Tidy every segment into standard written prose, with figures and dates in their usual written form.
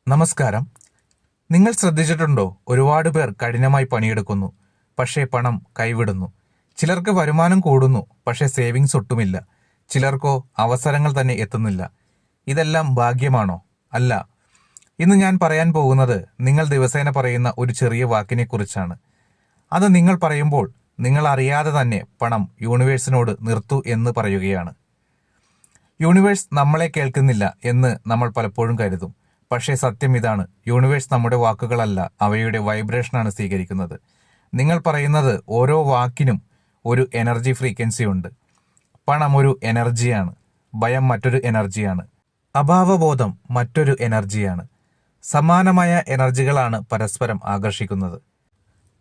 നമസ്കാരം. നിങ്ങൾ ശ്രദ്ധിച്ചിട്ടുണ്ടോ? ഒരുപാട് പേർ കഠിനമായി പണിയെടുക്കുന്നു, പക്ഷേ പണം കൈവിടുന്നു. ചിലർക്ക് വരുമാനം കൂടുന്നു, പക്ഷേ സേവിങ്സ് ഒട്ടുമില്ല. ചിലർക്കോ അവസരങ്ങൾ തന്നെ എത്തുന്നില്ല. ഇതെല്ലാം ഭാഗ്യമാണോ? അല്ല. ഇന്ന് ഞാൻ പറയാൻ പോകുന്നത് നിങ്ങൾ ദിവസേന പറയുന്ന ഒരു ചെറിയ വാക്കിനെ കുറിച്ചാണ്. അത് നിങ്ങൾ പറയുമ്പോൾ നിങ്ങൾ അറിയാതെ തന്നെ പണം യൂണിവേഴ്സിനോട് നിർത്തൂ എന്ന് പറയുകയാണ്. യൂണിവേഴ്സ് നമ്മളെ കേൾക്കുന്നില്ല എന്ന് നമ്മൾ പലപ്പോഴും കരുതും. പക്ഷേ സത്യം ഇതാണ്: യൂണിവേഴ്സ് നമ്മുടെ വാക്കുകളല്ല, അവയുടെ വൈബ്രേഷനാണ് സ്വീകരിക്കുന്നത്. നിങ്ങൾ പറയുന്നത് ഓരോ വാക്കിനും ഒരു എനർജി ഫ്രീക്വൻസി ഉണ്ട്. പണം ഒരു എനർജിയാണ്, ഭയം മറ്റൊരു എനർജിയാണ്, അഭാവബോധം മറ്റൊരു എനർജിയാണ്. സമാനമായ എനർജികളാണ് പരസ്പരം ആകർഷിക്കുന്നത്.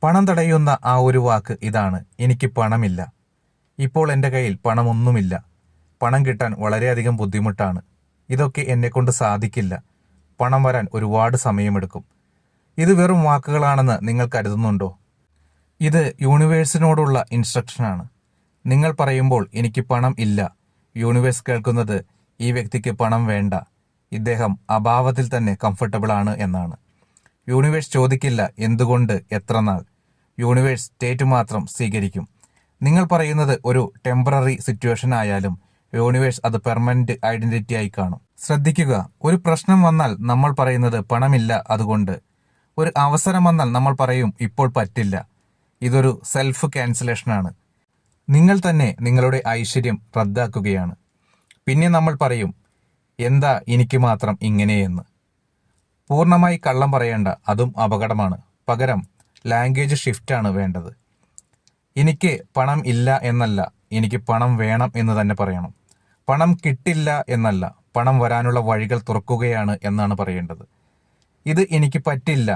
പണം തടയുന്ന ആ ഒരു വാക്ക് ഇതാണ്: എനിക്ക് പണമില്ല. ഇപ്പോൾ എൻ്റെ കയ്യിൽ പണമൊന്നുമില്ല. പണം കിട്ടാൻ വളരെയധികം ബുദ്ധിമുട്ടാണ്. ഇതൊക്കെ എന്നെക്കൊണ്ട് സാധിക്കില്ല. പണം വരാൻ ഒരുപാട് സമയമെടുക്കും. ഇത് വെറും വാക്കുകളാണെന്ന് നിങ്ങൾ കരുതുന്നുണ്ടോ? ഇത് യൂണിവേഴ്സിനോടുള്ള ഇൻസ്ട്രക്ഷനാണ്. നിങ്ങൾ പറയുമ്പോൾ എനിക്ക് പണം ഇല്ല, യൂണിവേഴ്സ് കേൾക്കുന്നത് ഈ വ്യക്തിക്ക് പണം വേണ്ട, ഇദ്ദേഹം അഭാവത്തിൽ തന്നെ കംഫർട്ടബിൾ ആണ് എന്നാണ്. യൂണിവേഴ്സ് ചോദിക്കില്ല എന്തുകൊണ്ട്, എത്ര നാൾ. യൂണിവേഴ്സ് സ്റ്റേറ്റ് മാത്രം സ്വീകരിക്കും. നിങ്ങൾ പറയുന്നത് ഒരു ടെമ്പററി സിറ്റുവേഷൻ ആയാലും യൂണിവേഴ്സ് അത് പെർമനന്റ് ഐഡന്റിറ്റി ആയി കാണും. ശ്രദ്ധിക്കുക, ഒരു പ്രശ്നം വന്നാൽ നമ്മൾ പറയുന്നത് പണമില്ല അതുകൊണ്ട്. ഒരു അവസരം വന്നാൽ നമ്മൾ പറയും ഇപ്പോൾ പറ്റില്ല. ഇതൊരു സെൽഫ് ക്യാൻസലേഷനാണ്. നിങ്ങൾ തന്നെ നിങ്ങളുടെ ഐശ്വര്യം റദ്ദാക്കുകയാണ്. പിന്നെ നമ്മൾ പറയും എന്താ എനിക്ക് മാത്രം ഇങ്ങനെയെന്ന്. പൂർണ്ണമായി കള്ളം പറയേണ്ട, അതും അപകടമാണ്. പകരം ലാംഗ്വേജ് ഷിഫ്റ്റാണ് വേണ്ടത്. എനിക്ക് പണം ഇല്ല എന്നല്ല, എനിക്ക് പണം വേണം എന്ന് തന്നെ പറയണം. പണം കിട്ടില്ല എന്നല്ല, പണം വരാനുള്ള വഴികൾ തുറക്കുകയാണ് എന്നാണ് പറയേണ്ടത്. ഇത് എനിക്ക് പറ്റില്ല,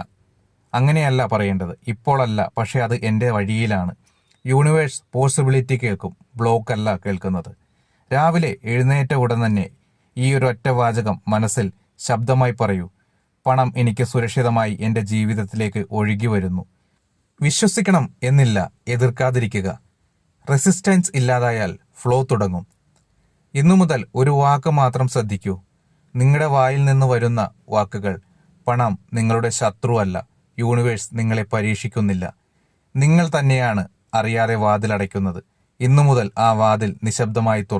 അങ്ങനെയല്ല പറയേണ്ടത്. ഇപ്പോഴല്ല, പക്ഷേ അത് എൻ്റെ വഴിയിലാണ്. യൂണിവേഴ്സ് പോസിബിലിറ്റി കേൾക്കും, ബ്ലോക്ക് അല്ല കേൾക്കുന്നത്. രാവിലെ എഴുന്നേറ്റ ഉടൻ തന്നെ ഈ ഒരു ഒറ്റ വാചകം മനസ്സിൽ ശബ്ദമായി പറയൂ: പണം എനിക്ക് സുരക്ഷിതമായി എൻ്റെ ജീവിതത്തിലേക്ക് ഒഴുകി വരുന്നു. വിശ്വസിക്കണം എന്നില്ല, എതിർക്കാതിരിക്കുക. റെസിസ്റ്റൻസ് ഇല്ലാതായാൽ ഫ്ലോ തുടങ്ങും. ഇന്നു മുതൽ ഒരു വാക്ക് മാത്രം ശ്രദ്ധിക്കൂ. നിങ്ങളുടെ വായിൽ നിന്ന് വരുന്ന വാക്കുകൾ: പണം നിങ്ങളുടെ ശത്രുവല്ല, യൂണിവേഴ്സ് നിങ്ങളെ പരീക്ഷിക്കുന്നില്ല. നിങ്ങൾ തന്നെയാണ് അറിയാതെ വാതിലടയ്ക്കുന്നത്. ഇന്നു മുതൽ ആ വാതിൽ നിശബ്ദമായി തുറക്കും.